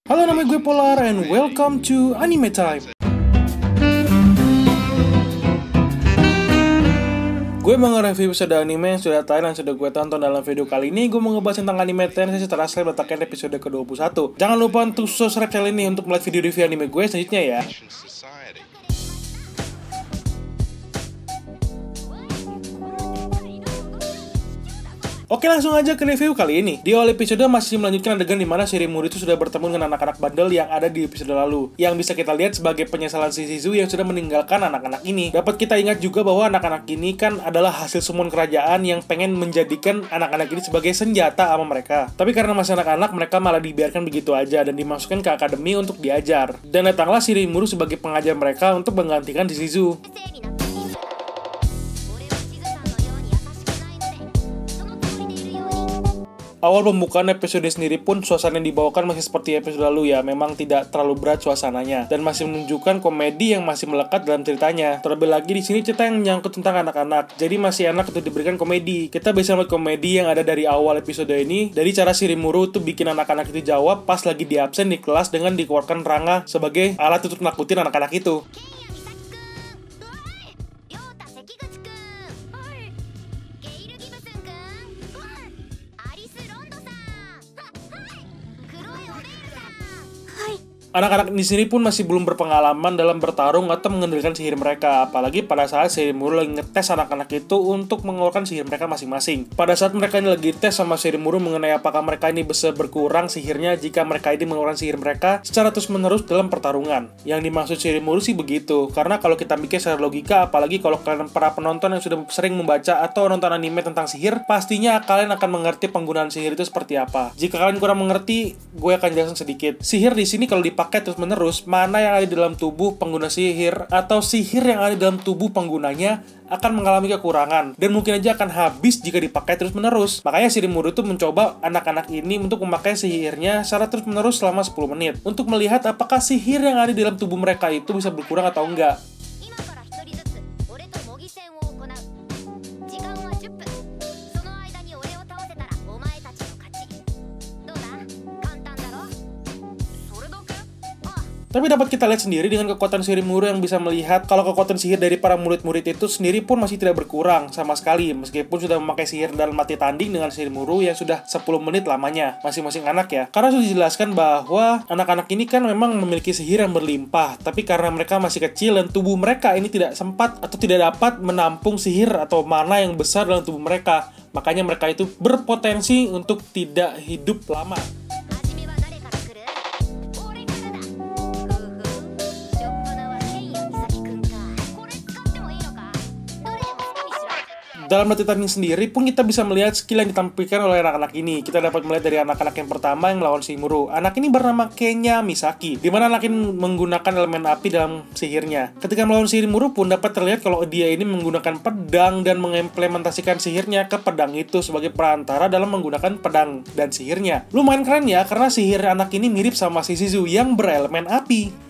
Halo, nama gue Polar and welcome to Anime Time. Gue mau nge-review episode anime yang sudah tayang dan sudah gue tonton. Dalam video kali ini gue mau ngebahas tentang anime Tensei Translate letakkan episode ke-21. Jangan lupa untuk subscribe channel ini untuk melihat video-review anime gue selanjutnya ya. Oke, langsung aja ke review kali ini. Di awal episode masih melanjutkan adegan di mana Shirimuru itu sudah bertemu dengan anak-anak bandel yang ada di episode lalu, yang bisa kita lihat sebagai penyesalan si Shizu yang sudah meninggalkan anak-anak ini. Dapat kita ingat juga bahwa anak-anak ini kan adalah hasil summon kerajaan yang pengen menjadikan anak-anak ini sebagai senjata sama mereka. Tapi karena masih anak-anak, mereka malah dibiarkan begitu aja dan dimasukkan ke akademi untuk diajar. Dan datanglah Shirimuru sebagai pengajar mereka untuk menggantikan si Shizu. Awal pembukaan episode sendiri pun suasana yang dibawakan masih seperti episode lalu ya, memang tidak terlalu berat suasananya dan masih menunjukkan komedi yang masih melekat dalam ceritanya. Terlebih lagi di sini cerita yang menyangkut tentang anak-anak, jadi masih enak untuk diberikan komedi. Kita bisa melihat komedi yang ada dari awal episode ini, dari cara Shirimuru tuh bikin anak-anak itu jawab pas lagi di absen di kelas dengan dikeluarkan Ranga sebagai alat untuk nakutin anak-anak itu. Anak-anak di sini pun masih belum berpengalaman dalam bertarung atau mengendalikan sihir mereka, apalagi pada saat Shirimuru lagi ngetes anak-anak itu untuk mengeluarkan sihir mereka masing-masing. Pada saat mereka ini lagi tes sama Shirimuru mengenai apakah mereka ini bisa berkurang sihirnya jika mereka ini mengeluarkan sihir mereka secara terus-menerus dalam pertarungan. Yang dimaksud Shirimuru sih begitu, karena kalau kita mikir secara logika, apalagi kalau kalian para penonton yang sudah sering membaca atau nonton anime tentang sihir, pastinya kalian akan mengerti penggunaan sihir itu seperti apa. Jika kalian kurang mengerti, gue akan jelasin sedikit. Sihir di sini kalau dipakai terus-menerus, mana yang ada di dalam tubuh pengguna sihir atau sihir yang ada di dalam tubuh penggunanya akan mengalami kekurangan dan mungkin aja akan habis jika dipakai terus-menerus. Makanya Shirimuru tuh mencoba anak-anak ini untuk memakai sihirnya secara terus-menerus selama 10 menit untuk melihat apakah sihir yang ada di dalam tubuh mereka itu bisa berkurang atau enggak. Tapi dapat kita lihat sendiri dengan kekuatan Shirimuru yang bisa melihat kalau kekuatan sihir dari para murid-murid itu sendiri pun masih tidak berkurang sama sekali, meskipun sudah memakai sihir dalam mati tanding dengan Shirimuru yang sudah 10 menit lamanya, masing-masing anak ya. Karena sudah dijelaskan bahwa anak-anak ini kan memang memiliki sihir yang berlimpah, tapi karena mereka masih kecil dan tubuh mereka ini tidak sempat atau tidak dapat menampung sihir atau mana yang besar dalam tubuh mereka, makanya mereka itu berpotensi untuk tidak hidup lama. Dalam latihan tanding sendiri pun kita bisa melihat skill yang ditampilkan oleh anak-anak ini. Kita dapat melihat dari anak-anak yang pertama yang melawan Shirimuru. Anak ini bernama Kenya Misaki, di mana anak ini menggunakan elemen api dalam sihirnya. Ketika melawan Shirimuru pun dapat terlihat kalau dia ini menggunakan pedang dan mengimplementasikan sihirnya ke pedang itu sebagai perantara dalam menggunakan pedang dan sihirnya. Lumayan keren ya, karena sihir anak ini mirip sama si Shizu yang berelemen api.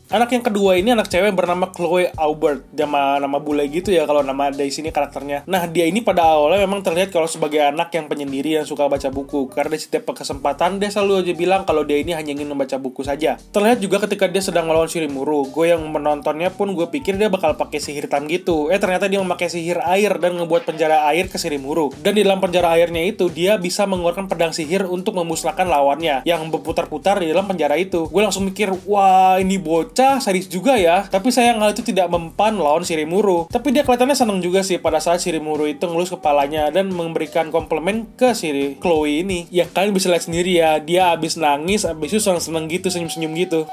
Anak yang kedua ini anak cewek bernama Chloe Aubert, nama bule gitu ya kalau nama dari sini karakternya. Nah, dia ini pada awalnya memang terlihat kalau sebagai anak yang penyendiri yang suka baca buku, karena di setiap kesempatan dia selalu aja bilang kalau dia ini hanya ingin membaca buku saja. Terlihat juga ketika dia sedang melawan Shirimuru, gue yang menontonnya pun gue pikir dia bakal pakai sihir hitam gitu. Ternyata dia memakai sihir air dan ngebuat penjara air ke Shirimuru. Dan di dalam penjara airnya itu dia bisa mengeluarkan pedang sihir untuk memusnahkan lawannya yang berputar-putar di dalam penjara itu. Gue langsung mikir, wah ini bocah sadis juga ya. Tapi sayang hal itu tidak mempan lawan Shirimuru. Tapi dia kelihatannya seneng juga sih pada saat Shirimuru itu ngelus kepalanya dan memberikan komplimen ke si Chloe ini. Ya kalian bisa lihat sendiri ya, dia abis nangis, abis itu seneng gitu, senyum-senyum gitu.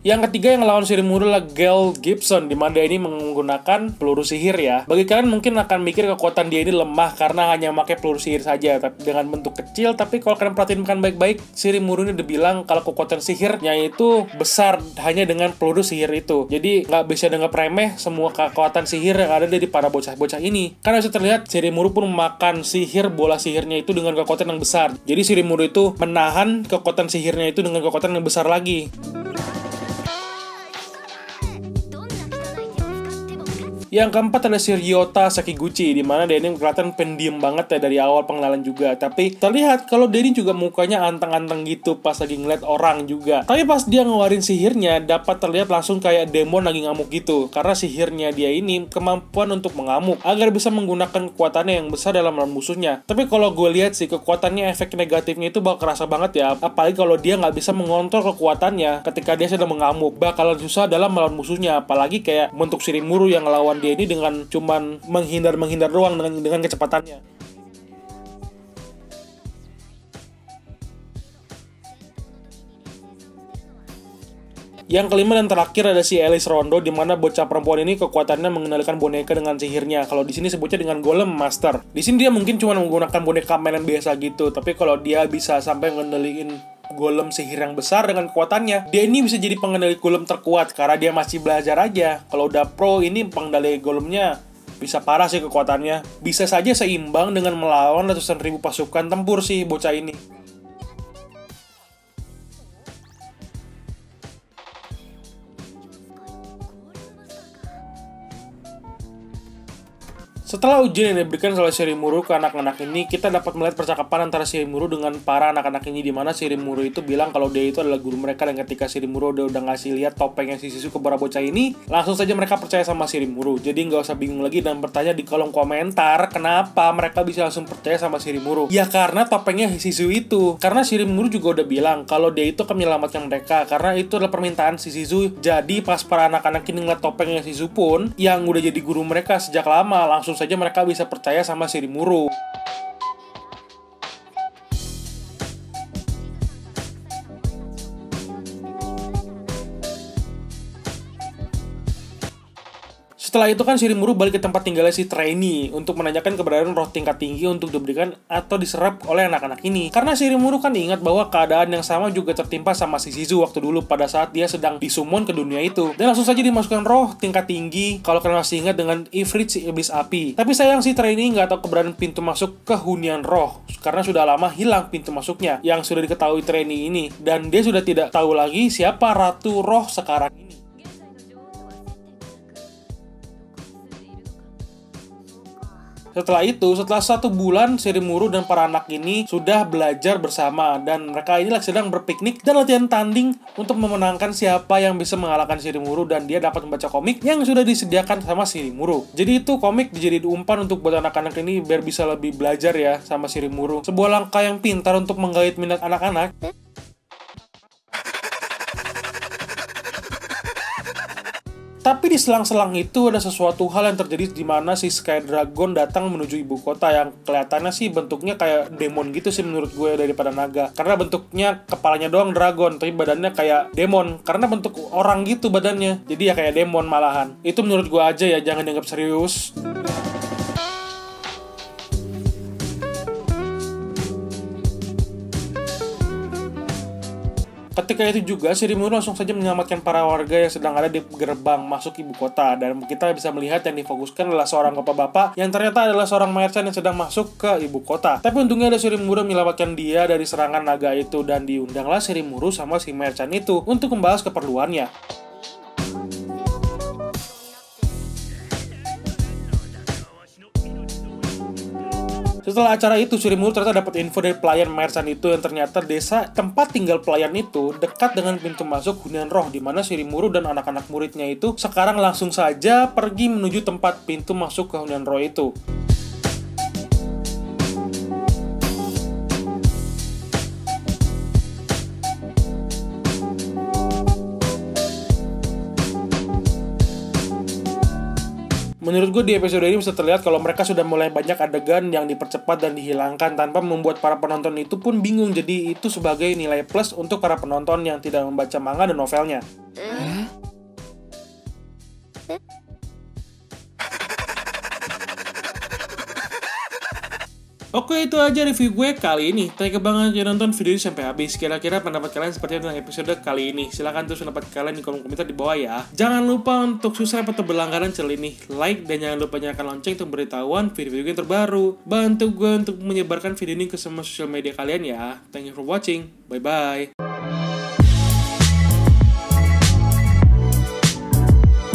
Yang ketiga yang ngelawan Shirimuru adalah Gail Gibson, di mana dia ini menggunakan peluru sihir ya. Bagi kalian mungkin akan mikir kekuatan dia ini lemah karena hanya memakai peluru sihir saja, tapi dengan bentuk kecil. Tapi kalau kalian perhatikan baik-baik, Shirimuru ini dibilang kalau kekuatan sihirnya itu besar hanya dengan peluru sihir itu. Jadi nggak bisa dianggap remeh semua kekuatan sihir yang ada dari para bocah-bocah ini. Karena bisa terlihat Shirimuru pun memakan sihir bola sihirnya itu dengan kekuatan yang besar. Jadi Shirimuru itu menahan kekuatan sihirnya itu dengan kekuatan yang besar lagi. Yang keempat ada si Ryota Sekiguchi, di mana dia ini kelihatan pendiam banget ya dari awal pengenalan juga. Tapi terlihat kalau dia ini juga mukanya anteng-anteng gitu pas lagi ngeliat orang juga. Tapi pas dia ngeluarin sihirnya, dapat terlihat langsung kayak demon lagi ngamuk gitu. Karena sihirnya dia ini kemampuan untuk mengamuk agar bisa menggunakan kekuatannya yang besar dalam melawan musuhnya. Tapi kalau gue lihat sih kekuatannya, efek negatifnya itu bakal kerasa banget ya. Apalagi kalau dia nggak bisa mengontrol kekuatannya ketika dia sedang mengamuk, bakalan susah dalam melawan musuhnya. Apalagi kayak bentuk Shirimuru yang ngelawan dia ini dengan cuman menghindar doang dengan kecepatannya. Yang kelima dan terakhir ada si Alice Rondo, di mana bocah perempuan ini kekuatannya mengendalikan boneka dengan sihirnya. Kalau di sini sebutnya dengan Golem Master. Di sini dia mungkin cuma menggunakan boneka mainan biasa gitu, tapi kalau dia bisa sampai mengendalikan golem sihir yang besar dengan kekuatannya, dia ini bisa jadi pengendali golem terkuat karena dia masih belajar aja. Kalau udah pro ini pengendali golemnya bisa parah sih kekuatannya. Bisa saja seimbang dengan melawan ratusan ribu pasukan tempur sih bocah ini. Setelah ujian yang diberikan oleh Shirimuru ke anak-anak ini, kita dapat melihat percakapan antara Shirimuru dengan para anak-anak ini, di mana Shirimuru itu bilang kalau dia itu adalah guru mereka, dan ketika Shirimuru udah ngasih lihat topengnya si Shizu ke para bocah ini, langsung saja mereka percaya sama Shirimuru. Jadi nggak usah bingung lagi dan bertanya di kolom komentar kenapa mereka bisa langsung percaya sama Shirimuru. Ya karena topengnya Shizu itu. Karena Shirimuru juga udah bilang kalau dia itu akan menyelamatkan mereka, karena itu adalah permintaan si Shizu. Jadi pas para anak-anak ini ngeliat topengnya Shizu pun, yang udah jadi guru mereka sejak lama, langsung saja mereka bisa percaya sama Shirimuru. Setelah itu kan Shirimuru balik ke tempat tinggalnya si trainee untuk menanyakan keberadaan roh tingkat tinggi untuk diberikan atau diserap oleh anak-anak ini. Karena Shirimuru kan ingat bahwa keadaan yang sama juga tertimpa sama si Shizu waktu dulu pada saat dia sedang disummon ke dunia itu. Dan langsung saja dimasukkan roh tingkat tinggi, kalau kalian masih ingat, dengan Ifrit si iblis api. Tapi sayang si trainee nggak tahu keberadaan pintu masuk ke hunian roh, karena sudah lama hilang pintu masuknya yang sudah diketahui trainee ini. Dan dia sudah tidak tahu lagi siapa ratu roh sekarang ini. Setelah itu, setelah 1 bulan, Shirimuru dan para anak ini sudah belajar bersama, dan mereka inilah sedang berpiknik dan latihan tanding untuk memenangkan siapa yang bisa mengalahkan Shirimuru, dan dia dapat membaca komik yang sudah disediakan sama Shirimuru. Jadi itu komik dijadiin umpan untuk buat anak-anak ini biar bisa lebih belajar ya sama Shirimuru. Sebuah langkah yang pintar untuk menggait minat anak-anak. Tapi di selang-selang itu ada sesuatu hal yang terjadi di mana si Sky Dragon datang menuju ibu kota yang kelihatannya sih bentuknya kayak demon gitu sih menurut gue daripada naga. Karena bentuknya kepalanya doang dragon, tapi badannya kayak demon. Karena bentuk orang gitu badannya, jadi ya kayak demon malahan. Itu menurut gue aja ya, jangan dianggap serius. Ketika itu juga, Shirimuru langsung saja menyelamatkan para warga yang sedang ada di gerbang masuk ibu kota. Dan kita bisa melihat yang difokuskan adalah seorang bapak-bapak yang ternyata adalah seorang merchant yang sedang masuk ke ibu kota. Tapi untungnya ada Shirimuru menyelamatkan dia dari serangan naga itu, dan diundanglah Shirimuru sama si merchant itu untuk membahas keperluannya. Setelah acara itu, Shirimuru ternyata dapat info dari pelayan merchant itu yang ternyata desa tempat tinggal pelayan itu dekat dengan pintu masuk hunian roh, di mana Shirimuru dan anak-anak muridnya itu sekarang langsung saja pergi menuju tempat pintu masuk ke hunian roh itu. Menurut gue di episode ini bisa terlihat kalau mereka sudah mulai banyak adegan yang dipercepat dan dihilangkan tanpa membuat para penonton itu pun bingung. Jadi itu sebagai nilai plus untuk para penonton yang tidak membaca manga dan novelnya. Oke, itu aja review gue kali ini. Thank you banget udah nonton video ini sampai habis. Kira-kira pendapat kalian seperti apa tentang episode kali ini? Silahkan tulis pendapat kalian di kolom komentar di bawah ya. Jangan lupa untuk subscribe atau berlangganan channel ini, like, dan jangan lupa nyalakan lonceng untuk beritahuan video-video yang terbaru. Bantu gue untuk menyebarkan video ini ke semua sosial media kalian ya. Thank you for watching. Bye-bye.